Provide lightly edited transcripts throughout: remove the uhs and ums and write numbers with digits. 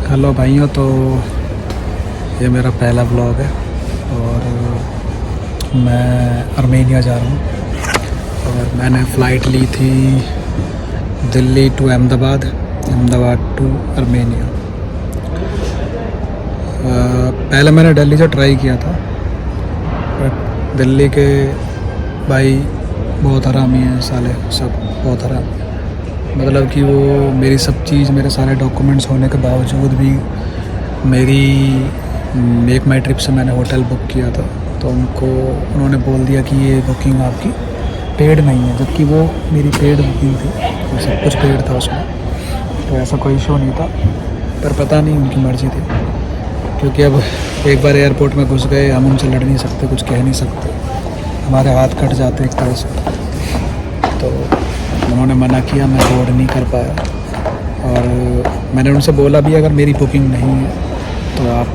Hello भाइयों, तो ये मेरा पहला ब्लॉग है और मैं आर्मेनिया जा रहा हूँ। और मैंने फ़्लाइट ली थी Delhi to Ahmedabad, Ahmedabad to Armenia. पहले मैंने दिल्ली से ट्राई किया था, बट दिल्ली के भाई बहुत हरामी हैं साले, सब बहुत हरामी। मतलब कि वो मेरी सब चीज़, मेरे सारे डॉक्यूमेंट्स होने के बावजूद भी मेरी मेक माई ट्रिप से मैंने होटल बुक किया था, तो उन्होंने बोल दिया कि ये बुकिंग आपकी पेड नहीं है, जबकि वो मेरी पेड बुकिंग थी, तो सब कुछ पेड था उसमें, तो ऐसा कोई इशू नहीं था। पर पता नहीं, उनकी मर्ज़ी थी, क्योंकि अब एक बार एयरपोर्ट में घुस गए, हम उनसे लड़ नहीं सकते, कुछ कह नहीं सकते, हमारे हाथ कट जाते एक तरह से। तो उन्होंने मना किया, मैं बोर्ड नहीं कर पाया। और मैंने उनसे बोला भी अगर मेरी बुकिंग नहीं है तो आप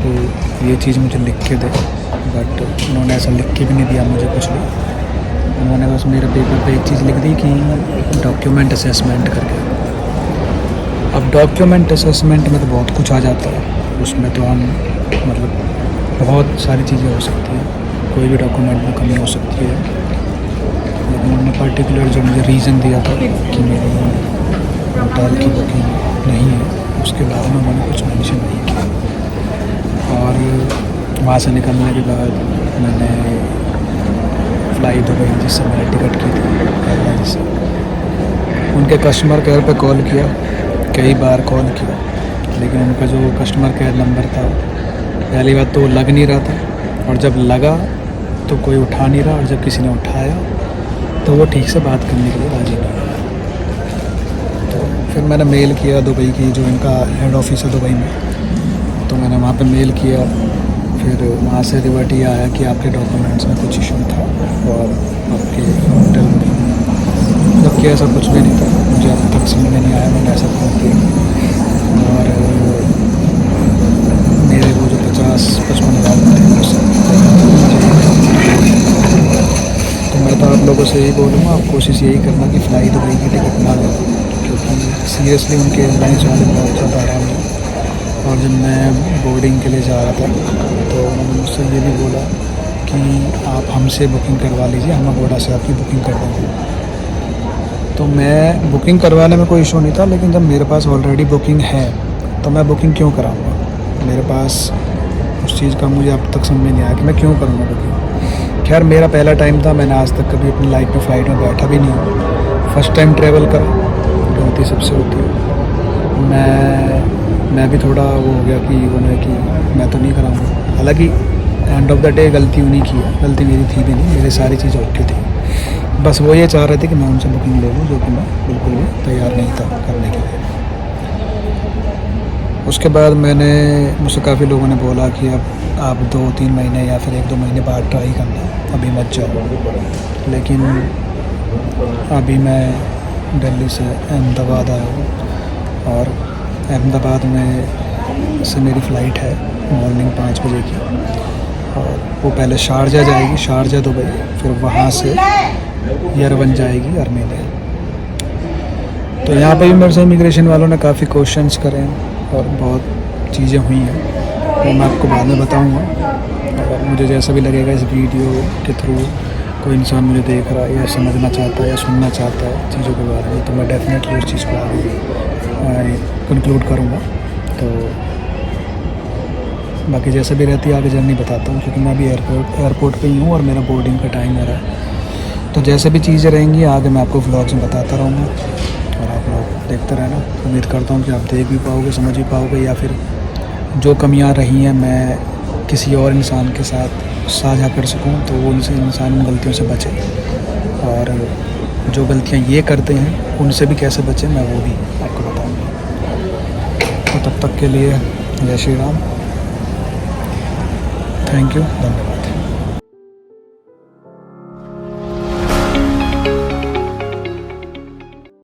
ये चीज़ मुझे लिख के दें, बट उन्होंने ऐसा लिख के भी नहीं दिया मुझे कुछ भी। उन्होंने बस मेरे पेपर पे एक चीज़ लिख दी कि डॉक्यूमेंट असेसमेंट करके। अब डॉक्यूमेंट असेसमेंट में तो बहुत कुछ आ जाता है, उसमें तो हम मतलब बहुत सारी चीज़ें हो सकती हैं, कोई भी डॉक्यूमेंट में कमी हो सकती है। लेकिन उन्होंने पर्टिकुलर जो मुझे रीज़न दिया था कि मेरी होटल की बुकिंग नहीं है, उसके बारे में उन्होंने कुछ मेंशन नहीं किया। और वहाँ से निकलने के बाद मैंने फ़्लाइट दुबई, जिससे मैंने टिकट की थी एयरलाइन से, उनके कस्टमर केयर पे कॉल किया, कई बार कॉल किया, लेकिन उनका जो कस्टमर केयर नंबर था, पहली बात तो वो लग नहीं रहा था, और जब लगा तो कोई उठा नहीं रहा, और जब किसी ने उठाया तो वो ठीक से बात करने के लिए राज़ी नहीं। तो फिर मैंने मेल किया दुबई की, जो इनका हेड ऑफिस है दुबई में, तो मैंने वहाँ पे मेल किया। फिर वहाँ से रिवर्ट ये आया कि आपके डॉक्यूमेंट्स में कुछ इशू था और आपके होटल में, जबकि ऐसा कुछ भी नहीं था। मुझे अब तक समझ में नहीं आया मैंने ऐसा क्यों किया। और मेरे वो जो 50-55 हज़ार थे, तो मैं तो आप लोगों से यही बोलूँगा, आप कोशिश यही करना कि फ़्लाइट दुबई की टिकट ना लें, क्योंकि सीरियसली उनके एयरलाइंस वाले बहुत ज़्यादा आराम है। और जब मैं बोर्डिंग के लिए जा रहा था तो उन्होंने मुझसे ये भी बोला कि आप हमसे बुकिंग करवा लीजिए, हम अगोड़ा से आपकी बुकिंग कर देंगे। तो मैं बुकिंग करवाने में कोई इशू नहीं था, लेकिन जब मेरे पास ऑलरेडी बुकिंग है तो मैं बुकिंग क्यों कराऊँगा। मेरे पास उस चीज़ का मुझे अब तक समझ में नहीं आया कि मैं क्यों करूँगा बुकिंग। खैर, मेरा पहला टाइम था, मैंने आज तक कभी अपनी लाइफ में फ़्लाइट में बैठा भी नहीं हूँ, फ़र्स्ट टाइम ट्रैवल करा, गलती सबसे होती है। मैं भी थोड़ा वो हो गया कि उन्हें कि मैं तो नहीं कराऊँगा। हालांकि एंड ऑफ द डे गलती उन्हीं की है, गलती मेरी थी भी नहीं, मेरी सारी चीज़ें ओके थी। बस वो ये चाह रहे थे कि मैं उनसे बुकिंग ले लूँ, जो कि मैं बिल्कुल भी तैयार नहीं था करने के लिए। उसके बाद मुझसे काफ़ी लोगों ने बोला कि अब आप 2-3 महीने या फिर 1-2 महीने बाद ट्राई करना, अभी मत जाओ। लेकिन अभी मैं दिल्ली से अहमदाबाद आया हूँ, और अहमदाबाद में से मेरी फ़्लाइट है मॉर्निंग 5 बजे की, और वो पहले शारजा जाएगी, शारजा दुबई, फिर वहाँ से यरवन जाएगी आर्मेनिया। तो यहाँ पे भी मेरे से इमिग्रेशन वालों ने काफ़ी क्वेश्चंस करे हैं और बहुत चीज़ें हुई हैं, वो मैं आपको बाद में बताऊँगा। और मुझे जैसा भी लगेगा इस वीडियो के थ्रू कोई इंसान मुझे देख रहा है या समझना चाहता है या सुनना चाहता है चीज़ों के बारे में, तो मैं डेफिनेटली उस चीज़ को आगे कंक्लूड करूँगा। तो बाकी जैसे भी रहती है आगे जर्नी बताता हूँ, क्योंकि मैं अभी एयरपोर्ट पे ही हूँ और मेरा बोर्डिंग का टाइम हो रहा है। तो जैसे भी चीज़ें रहेंगी आगे मैं आपको व्लॉग्स में बताता रहूँगा, और आप लोग देखते रहना। उम्मीद करता हूँ कि आप देख भी पाओगे, समझ भी पाओगे, या फिर जो कमियाँ रही हैं मैं किसी और इंसान के साथ साझा कर सकूँ, तो वो उनसे इंसान उन गलतियों से बचे, और जो गलतियाँ ये करते हैं उनसे भी कैसे बचें मैं वो भी आपको बताऊँगा। तो तब तक के लिए जय श्री राम, थैंक यू, धन्यवाद।